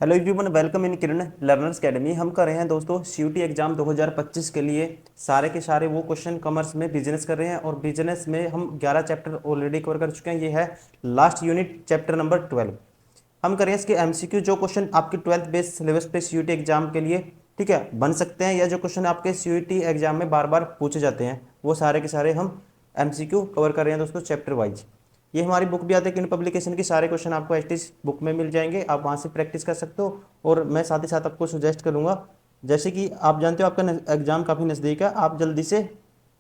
Hello everyone, welcome in Kiran learners academy. हम कर रहे हैं दोस्तों सीयूटी एग्जाम 2025 के लिए सारे के सारे वो क्वेश्चन कॉमर्स में बिजनेस कर रहे हैं और बिजनेस में हम 11 चैप्टर ऑलरेडी कवर कर चुके हैं। ये है लास्ट यूनिट, चैप्टर नंबर 12। हम करें इसके एमसीक्यू, जो क्वेश्चन आपके 12th बेस्ड सिलेबस पे सीयूटी एग्जाम के लिए ठीक है बन सकते हैं, या जो क्वेश्चन आपके सीयूटी एग्जाम में बार बार पूछे जाते हैं, वो सारे के सारे हम एमसीक्यू कवर कर रहे हैं दोस्तों चैप्टर वाइज। ये हमारी बुक भी आती है, किन पब्लिकेशन की, सारे क्वेश्चन आपको एटलीस्ट बुक में मिल जाएंगे, आप वहाँ से प्रैक्टिस कर सकते हो। और मैं साथ ही साथ आपको सुजेस्ट करूँगा, जैसे कि आप जानते हो आपका एग्जाम काफ़ी नज़दीक है, आप जल्दी से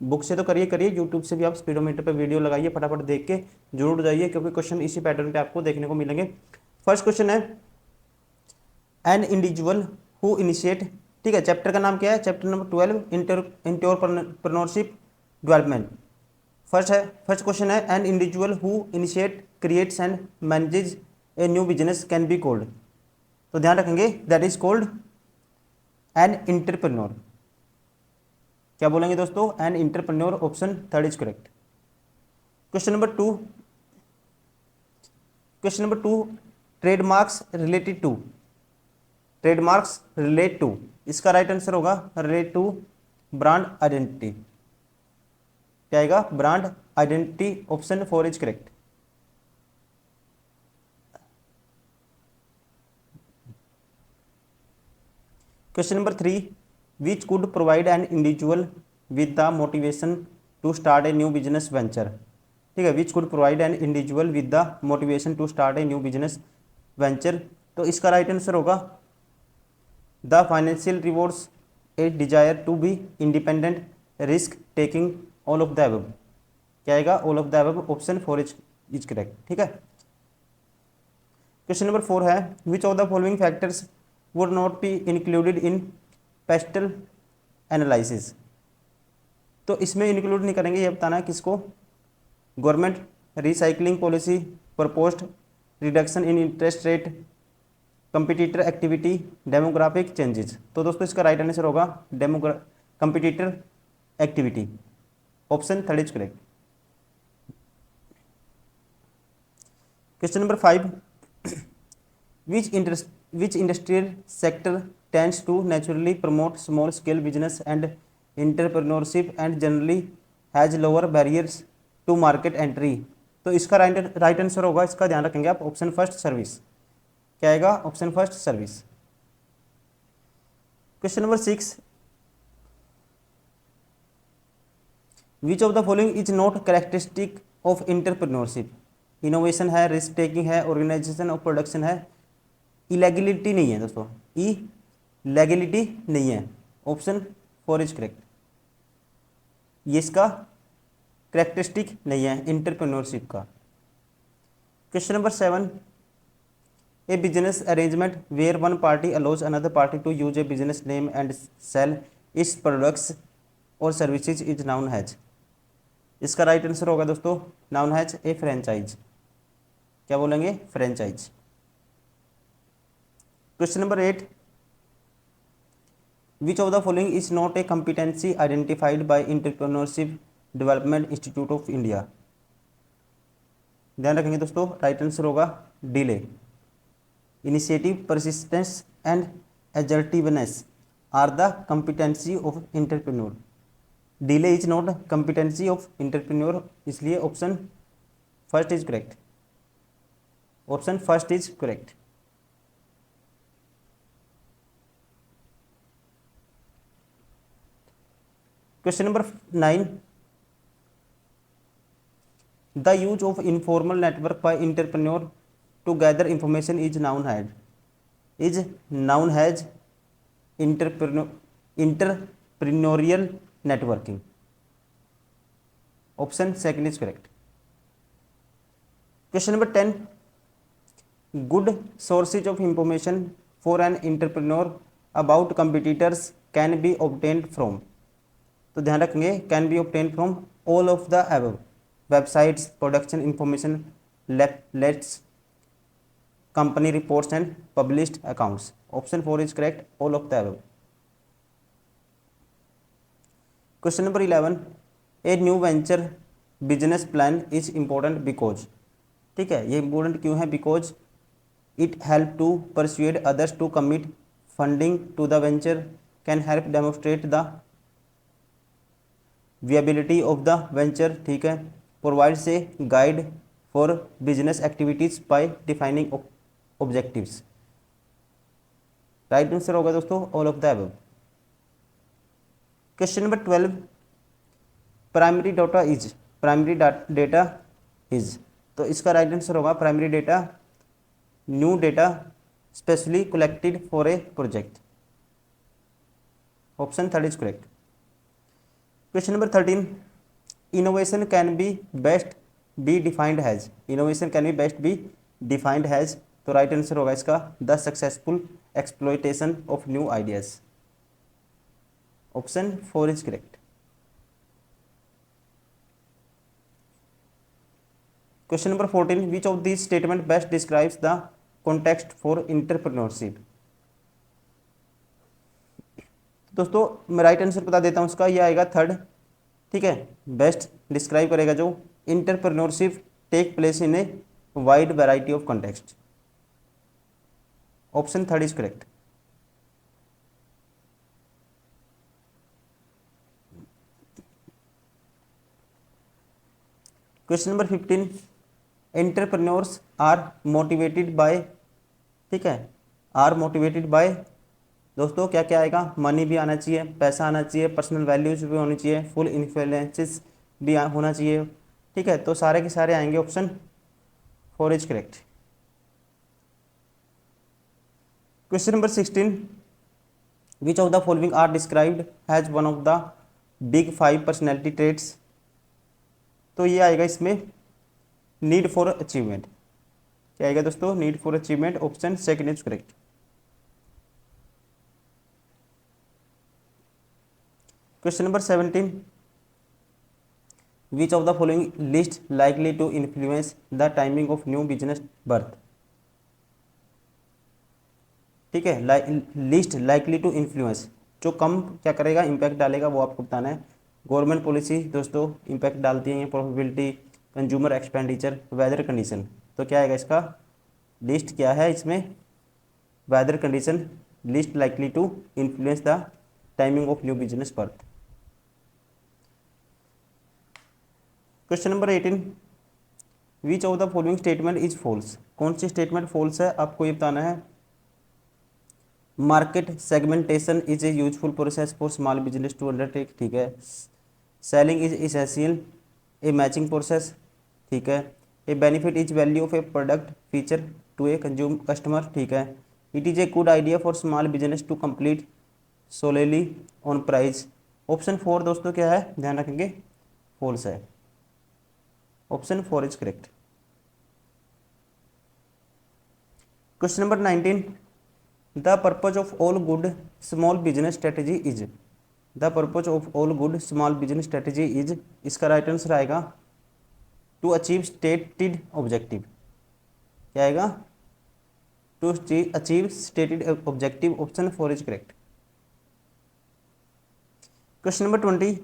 बुक से तो करिए करिए, यूट्यूब से भी आप स्पीडोमीटर पे वीडियो लगाइए, फटाफट देख के जरूर जाइए, क्योंकि क्वेश्चन इसी पैटर्न पे आपको देखने को मिलेंगे। फर्स्ट क्वेश्चन है एन इंडिविजुअल हु इनिशिएट, ठीक है, चैप्टर का नाम क्या है, chapter number 12, entrepreneurship development. First question है an individual who initiate creates and manages a new business can be called. तो ध्यान रखेंगे, that is called an entrepreneur. क्या बोलेंगे दोस्तों, an entrepreneur, option third is correct. Question number two, trademarks related to, trademarks relate to, इसका right answer होगा relate to brand identity. क्या आएगा, brand identity, option four is correct. Question number three, which could provide an individual with the motivation to start a new business venture. ठीक है, which could provide an individual with the motivation to start a new business venture. तो इसका right answer होगा the financial rewards, a desire to be independent, risk taking, all of the above. क्या आएगा, all of the above, option four is correct. ठीक है, question number four है विच of the following factors would not be included in pastel analysis. तो इसमें include नहीं करेंगे, ये बताना है किसको, government, recycling policy, proposed reduction in interest rate, competitor activity, demographic changes. तो दोस्तों इसका राइट आंसर होगा competitor activity, option third is correct. Question number five, which industrial sector tends to naturally promote small scale business and entrepreneurship and generally has lower barriers to market entry। तो इसका right answer होगा, इसका ध्यान रखेंगे आप, option first service. क्या आएगा, option first service. Question number six, which of the following is not characteristic of entrepreneurship. Innovation है, रिस्क टेकिंग है, ऑर्गेनाइजेशन ऑफ प्रोडक्शन है, इलेगिलिटी नहीं है दोस्तों, इलेगिलिटी नहीं है, ऑप्शन फोर इज करेक्ट। ये इसका करेक्टरिस्टिक नहीं है इंटरप्रेन्योरशिप का। Question number seven, a business arrangement where one party allows another party to use a business name and sell its products और सर्विसेज इज नाउन हैज। इसका right answer होगा दोस्तों known as a franchise. क्या बोलेंगे, franchise. Question number eight, which of the following is not a competency identified by entrepreneurship development institute of India. ध्यान रखेंगे दोस्तों, right answer होगा delay. Initiative, persistence and assertiveness are the competency of entrepreneur. Delay is not competency of entrepreneur, इसलिए option first is correct, option first is correct. Question number nine, the use of informal network by entrepreneur to gather information is known as entrepreneurial networking, option second is correct. Question number 10, good sources of information for an entrepreneur about competitors can be obtained from. तो ध्यान रखेंगे, can be obtained from all of the above, websites, production information, let's, company reports and published accounts, option four is correct, all of the above. Question number 11, a new venture business plan is important because. ठीक है, ये important क्यों है, because It help to persuade others to commit funding to the venture, can help demonstrate the viability of the venture, ठीक है, provides a guide for business activities by defining objectives. Right answer होगा दोस्तों all of the above. Question number 12, primary data is, तो इसका right answer होगा primary data new data specially collected for a project. Option third is correct. Question number 13, innovation can be best be defined has, innovation can be best be defined has, तो right answer होगा इसका the successful exploitation of new ideas. Option 4 is correct. Question number 14, which of this statement best describes the context for entrepreneurship. दोस्तों मैं right answer बता देता हूं उसका, ये आएगा थर्ड, ठीक है, बेस्ट डिस्क्राइब करेगा जो entrepreneurship take place in a wide variety of context. Option third is correct. Question number 15, entrepreneurs are motivated by, ठीक है, आर मोटिवेटेड बाय, दोस्तों क्या क्या आएगा, मनी भी आना चाहिए, पैसा आना चाहिए, पर्सनल वैल्यूज भी होनी चाहिए, फुल इन्फ्लुएंसेस भी होना चाहिए, ठीक है, तो सारे के सारे आएंगे. Option 4 is correct. Question number 16, which of the following are described as one of the big 5 personality traits, तो ये आएगा इसमें नीड फॉर अचीवमेंट. क्या आएगा दोस्तों, need for achievement. Option second is correct. Question number 17, which of the following list likely to influence the timing of new business birth, ठीक है, list likely to influence, जो कम क्या करेगा, इम्पैक्ट डालेगा, वो आपको बताना है. गवर्नमेंट पॉलिसी दोस्तों इम्पैक्ट डालती है, probability, consumer expenditure, weather condition, तो क्या आएगा इसका लिस्ट, क्या है इसमें weather condition, list likely to influence the timing of new business birth. Question number 18, which of the following statement is false, कौन सी स्टेटमेंट फॉल्स है आपको ये बताना है. Market segmentation is a useful process for small business to undertake, ठीक है. Selling is essential a matching process, ठीक है. ए benefit is value of a product feature to a consume customer, ठीक है. It is a good idea for small business to complete solely on price. Option 4 दोस्तों क्या है, ध्यान रखेंगे, false है. Option 4 is correct. Question number 19, the purpose of all good small business strategy is, the purpose of all good small business strategy is, इसका right answer आएगा to achieve stated objective. क्या आएगा, to achieve stated objective. Option 4 is correct. Question number 20,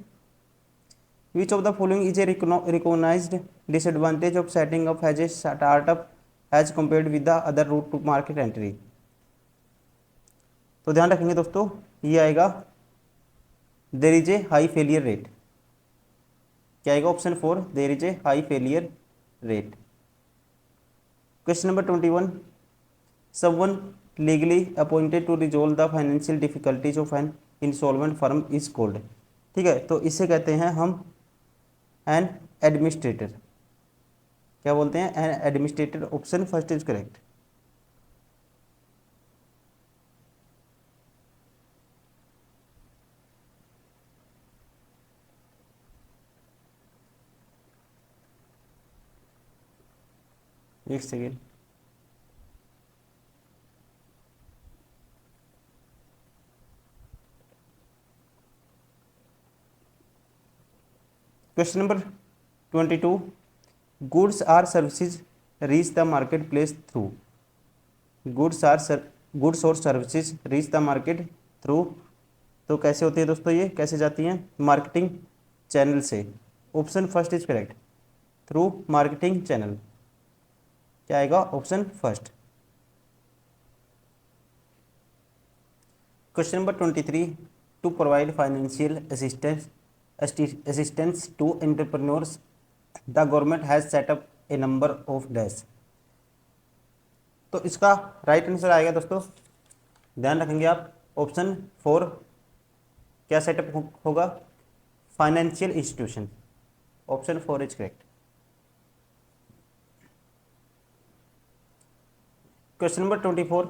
which of the following is a recognised disadvantage of setting up as a startup as compared with the other route to market entry, तो ध्यान रखेंगे दोस्तों, ये आएगा there is a high failure rate. क्या आएगा, option 4, there is a high failure rate. Question number 21, someone legally appointed to resolve the financial difficulties of an insolvent firm is called, ठीक है, तो इसे कहते हैं हम एन एडमिनिस्ट्रेटर. क्या बोलते हैं, an administrator. Option first is correct. एक second, question number 22, goods or services reach the market place through, goods और services reach the market through, तो कैसे होती है दोस्तों, ये कैसे जाती हैं, मार्केटिंग चैनल से. Option first is correct, through marketing channel. क्या आएगा, option first. Question number 23, to provide financial assistance to entrepreneurs the government has set up a number of dash. तो इसका राइट आंसर आएगा दोस्तों, ध्यान रखेंगे आप, ऑप्शन 4 क्या सेटअप होगा, financial institution. Option 4 is correct. Question number 24,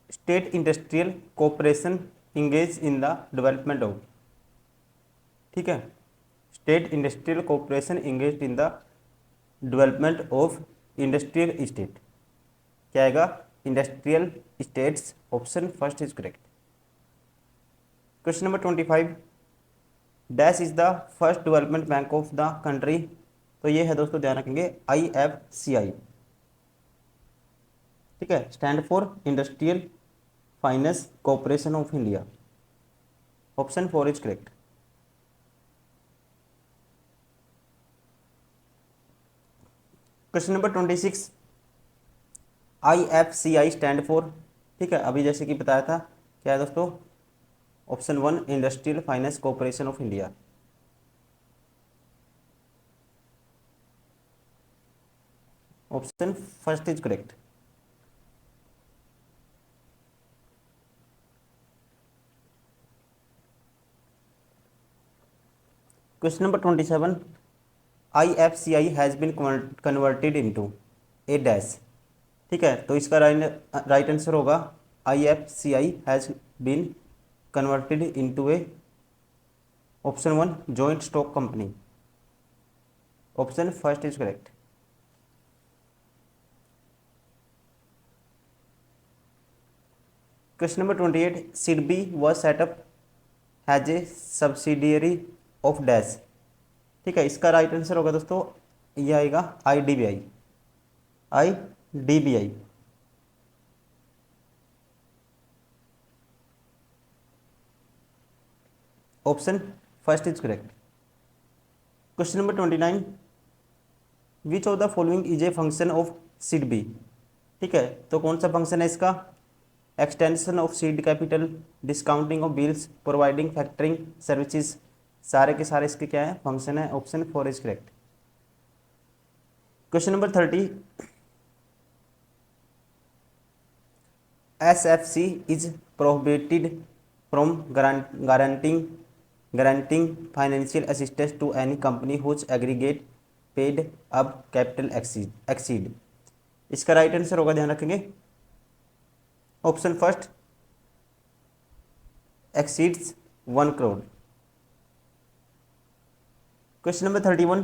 state industrial cooperation engage in the development of, ठीक है, state industrial cooperation engage in the development of industrial state, क्या आएगा, industrial states. Option first is correct. Question number 25, dash is the first development bank of the country. तो ये है दोस्तों, ध्यान रखेंगे, IFCI, ठीक है, stand for industrial finance corporation of India. Option 4 is correct. Question number 26, IFCI stand for, ठीक है, अभी जैसे कि बताया था, क्या है दोस्तों, option 1 industrial finance corporation of India. Option first is correct. Question number 27, IFCI has been converted into a dash, ठीक है, तो इसका राइट आंसर होगा IFCI has been converted into a, option 1 joint stock company. Option first is correct. Question number 28, SIDBI was set up as a subsidiary of dash, ठीक है, इसका right answer होगा दोस्तों, ये आएगा IDBI। Option first is correct. Question number 29, which of the following is a function of SIDBI, ठीक है, तो कौन सा फंक्शन है इसका, extension of seed capital, discounting of bills, providing factoring services, सारे के सारे इसके क्या है, फंक्शन है। Option 4 is correct. Question number 30, SFC is prohibited from guaranteeing financial assistance to any company whose aggregate paid up capital exceed। इसका right answer होगा, ध्यान रखेंगे, option first exceeds 1 crore. Question number 31,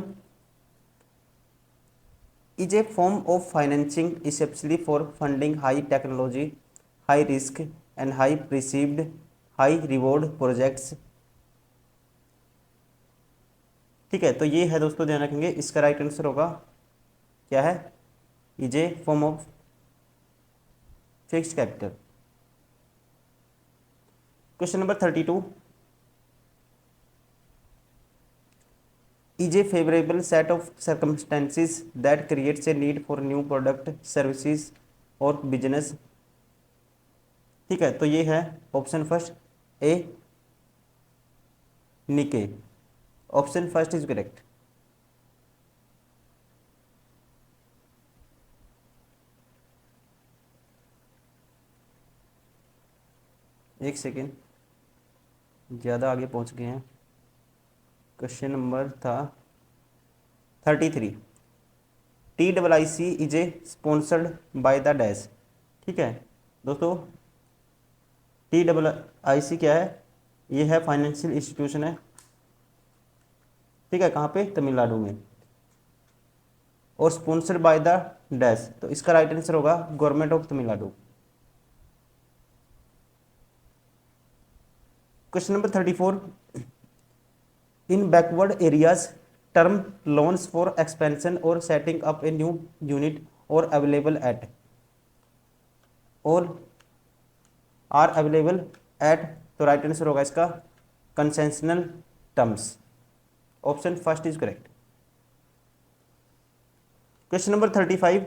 is a form of financing essentially for funding high technology, high risk and high perceived high reward projects, ठीक है, तो ये है दोस्तों, ध्यान रखेंगे, इसका राइट आंसर होगा, क्या है, is a form of fixed capital. Question number 32, is a favorable set of circumstances that creates a need for new product services or business, ठीक है, तो ये है ऑप्शन फर्स्ट ए निके। Option first is correct. एक second, ज़्यादा आगे पहुंच गए हैं। क्वेश्चन नंबर था 33, TIIC is a sponsored by the dash, ठीक है दोस्तों, TIIC क्या है, ये है फाइनेंशियल इंस्टीट्यूशन है, ठीक है, कहाँ पे, तमिलनाडु में, और स्पॉन्सर्ड बाय द डैश, तो इसका राइट आंसर होगा government of Tamil Nadu. Question number 34, in backward areas term loans for expansion और setting up a new unit और अवेलेबल एट, और आर अवेलेबल एट, तो राइट आंसर होगा इसका concessional terms. Option first is correct. Question number 35,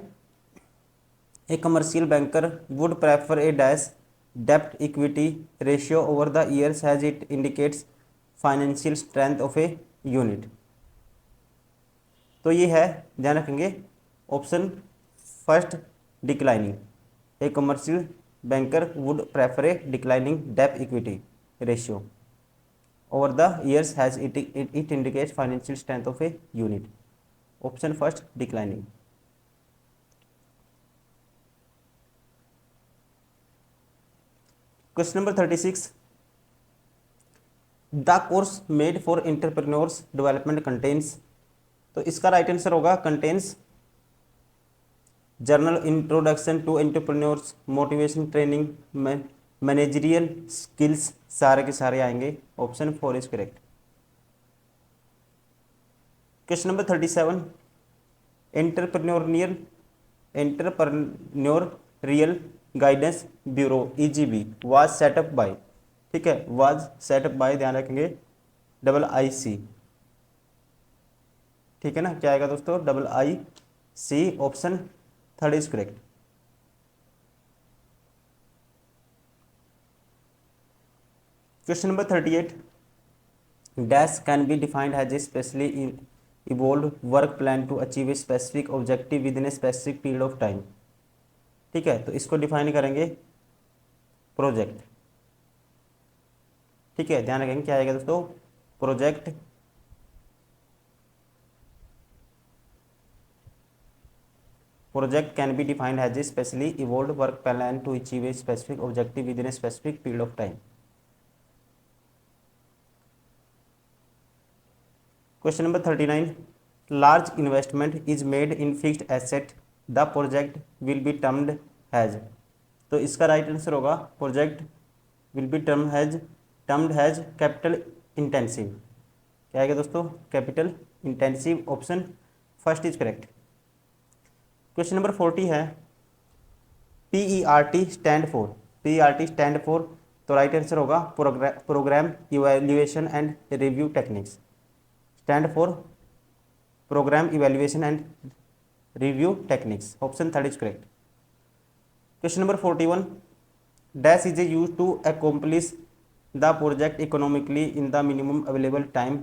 A commercial banker would prefer a dash debt equity ratio over the years as it indicates financial strength of a unit. तो ये है, ध्यान रखेंगे, option first declining. A commercial banker would prefer A declining debt equity ratio over the years has it indicates financial strength of a unit. Option first declining. Question number 36. The course made for entrepreneurs development contains, तो इसका right answer होगा contains general introduction to entrepreneurs, motivation training, managerial skills, सारे के सारे आएंगे। Option 4 is correct. Question number 37। Entrepreneurial guidance bureau EGB was set up by, ठीक है, was set up bye, ध्यान रखेंगे, IIC, ठीक है ना, क्या आएगा दोस्तों, IIC। Option 3 is correct. Question number 38. Dash can be defined as a specially evolved work plan to achieve a specific objective within a specific period of time। ठीक है, तो इसको डिफाइन करेंगे प्रोजेक्ट, ठीक है, ध्यान रखेंगे क्या आएगा दोस्तों, project. Project can be defined as a specially evolved work plan to achieve a specific objective within a specific period of time। Question number 39. Large investment is made in fixed asset. The project will be termed as, तो इसका right answer होगा project will be termed as capital intensive. क्या आएगा दोस्तों, capital intensive. Option first is correct. Question number 40 है PERT stand for, तो right answer होगा program evaluation and review techniques, stand for program evaluation and review techniques. Option 3 is correct. Question number 41। Dash is use to accomplish the project economically in the minimum available time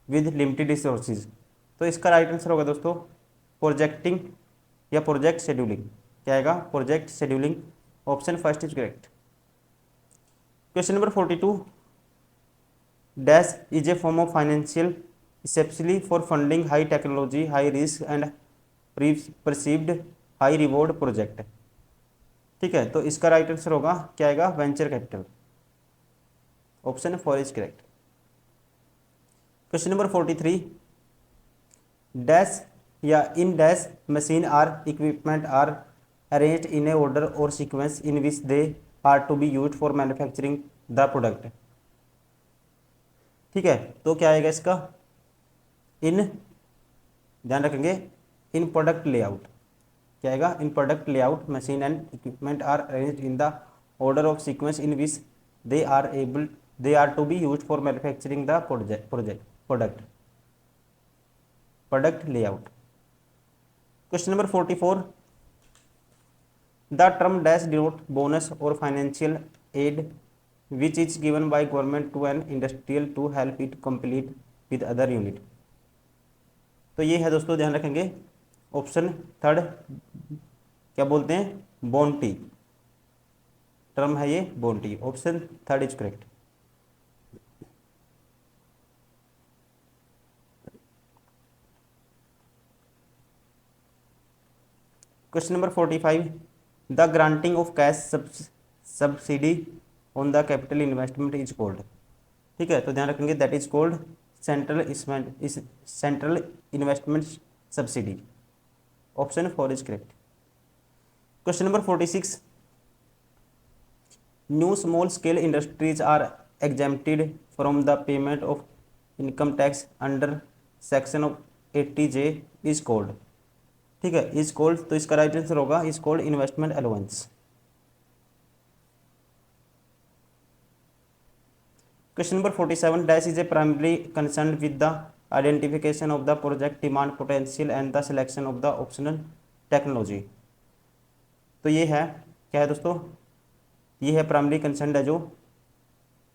with limited resources, तो इसका right answer होगा दोस्तों projecting या project scheduling. क्या आएगा, project scheduling. Option first is correct. Question number 42। Dash is a form of financial specially for funding high technology, high risk and perceived high reward project. ठीक है, तो इसका right answer होगा क्या आएगा, venture capital. Option 4 is correct. Question number 43। Dash या in dash machine are equipment are arranged in a order और sequence in which they are to be used for manufacturing the product. ठीक है, तो क्या आएगा इसका, इन, ध्यान रखेंगे, इन प्रोडक्ट लेआउट। क्या आएगा, in product layout machine and equipment are arranged in the order of sequence in which they are to be used for manufacturing the product layout. Question number 44। The term dash denote bonus और financial aid which is given by government to an industrial to help it complete with other unit. तो ये है दोस्तों, ध्यान रखेंगे, option 3 क्या बोलते हैं, बोनटी, टर्म है ये bounty. Option 3 is correct. Question number 45। The granting of cash subsidy on the capital investment is called. ठीक है, तो ध्यान रखेंगे, that is called central investment subsidy. Option 4 is correct. Question number 46। New small scale industries are exempted from the payment of income tax under section of 80J is called. ठीक है, is called, तो इसका right answer होगा is called investment allowance. Question number 47। Dash is A primary concern with the identification of the project demand potential and the selection of the optional technology. तो ये है क्या है दोस्तों, ये है प्राइमरी कंसर्न है जो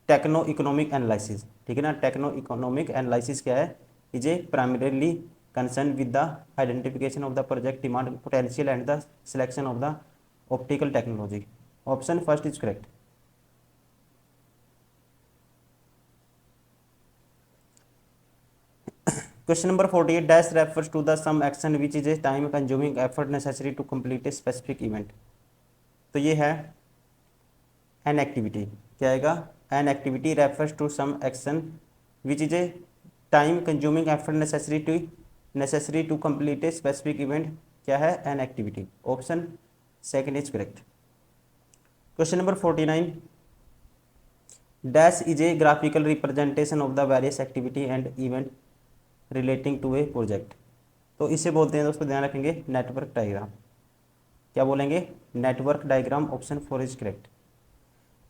टेक्नो इकोनॉमिक एनालिसिस, ठीक है ना। टेक्नो इकोनॉमिक एनालिसिस क्या है, is a primarily concern with the identification of the project demand potential and the selection of the optical technology. Option first is correct. Question number 48 dash refers to the some action which is a time consuming effort necessary to complete a specific event. तो ये है an activity, क्या आएगा, an activity refers to some action which is a time consuming effort necessary to complete a specific event, क्या है, an activity. Option second is correct. Question number 49 dash is a graphical representation of the various activity and event relating to a project. तो इसे बोलते हैं दोस्तों, ध्यान रखेंगे, network diagram. क्या बोलेंगे, network diagram. Option 4 is correct.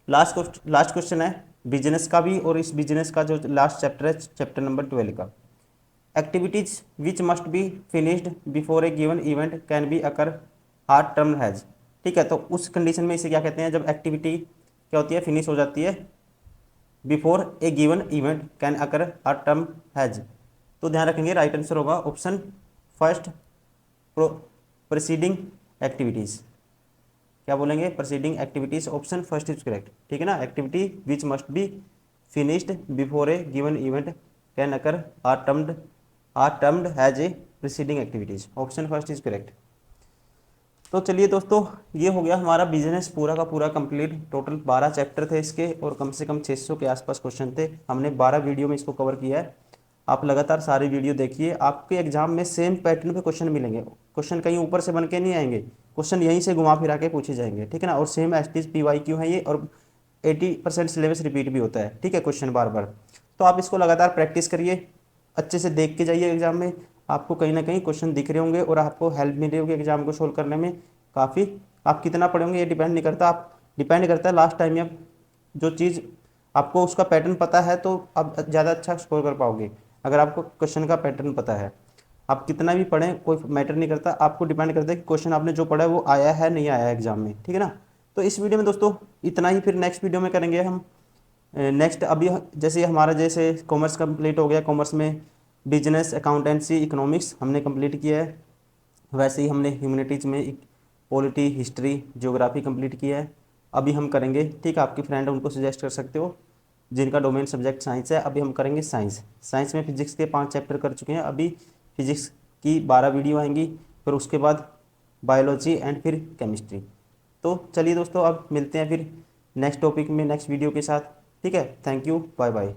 Last question है बिजनेस का भी, और इस बिजनेस का जो लास्ट चैप्टर है चैप्टर नंबर 12 का। Activities which must be finished before a given event can be occur hard term has. ठीक है, तो उस कंडीशन में इसे क्या कहते हैं, जब एक्टिविटी क्या होती है, फिनिश हो जाती है before a given event can occur hard term as. तो ध्यान रखेंगे राइट आंसर होगा ऑप्शन फर्स्ट प्रोसीडिंग एक्टिविटीज़। क्या बोलेंगे, proceeding activities. Option first is correct, ठीक है ना। Activity which must be finished before a given event can occur are termed as a proceeding activities. Option first is correct. तो चलिए दोस्तों, ये हो गया हमारा बिजनेस पूरा का पूरा कंप्लीट। टोटल 12 चैप्टर थे इसके, और कम से कम 600 के आसपास क्वेश्चन थे। हमने 12 वीडियो में इसको कवर किया है। आप लगातार सारी वीडियो देखिए, आपके एग्जाम में सेम पैटर्न पे क्वेश्चन मिलेंगे। क्वेश्चन कहीं ऊपर से बन के नहीं आएंगे, क्वेश्चन यहीं से घुमा फिरा के पूछे जाएंगे, ठीक है ना। और सेम एसटीज PYQ है ये, और 80% सिलेबस रिपीट भी होता है, ठीक है, क्वेश्चन बार बार। तो आप इसको लगातार प्रैक्टिस करिए, अच्छे से देख के जाइए एग्जाम में। आपको कहीं ना कहीं क्वेश्चन दिख रहे होंगे और आपको हेल्प मिल रही होगी एग्जाम को सोल्व करने में काफ़ी। आप कितना पढ़ोगे ये डिपेंड नहीं करता, आप डिपेंड करता है लास्ट टाइम में आप जो चीज़ आपको उसका पैटर्न पता है तो आप ज़्यादा अच्छा स्कोर कर पाओगे। अगर आपको क्वेश्चन का पैटर्न पता है, आप कितना भी पढ़ें कोई मैटर नहीं करता, आपको डिपेंड करता है कि क्वेश्चन आपने जो पढ़ा है वो आया है नहीं आया है एग्जाम में, ठीक है ना। तो इस वीडियो में दोस्तों इतना ही, फिर नेक्स्ट वीडियो में करेंगे हम नेक्स्ट। अभी जैसे हमारा जैसे कॉमर्स कंप्लीट हो गया, कॉमर्स में बिजनेस, अकाउंटेंसी, इकोनॉमिक्स हमने कंप्लीट किया है, वैसे ही हमने ह्यूमैनिटीज़ में पॉलिटी, हिस्ट्री, ज्योग्राफी कंप्लीट किया है। अभी हम करेंगे, ठीक है, आपके फ्रेंड उनको सजेस्ट कर सकते हो जिनका डोमेन सब्जेक्ट साइंस है। अभी हम करेंगे साइंस। साइंस में फिजिक्स के 5 चैप्टर कर चुके हैं, अभी फिजिक्स की 12 वीडियो आएंगी, फिर उसके बाद बायोलॉजी एंड फिर केमिस्ट्री। तो चलिए दोस्तों, अब मिलते हैं फिर नेक्स्ट टॉपिक में नेक्स्ट वीडियो के साथ, ठीक है। Thank you, bye bye.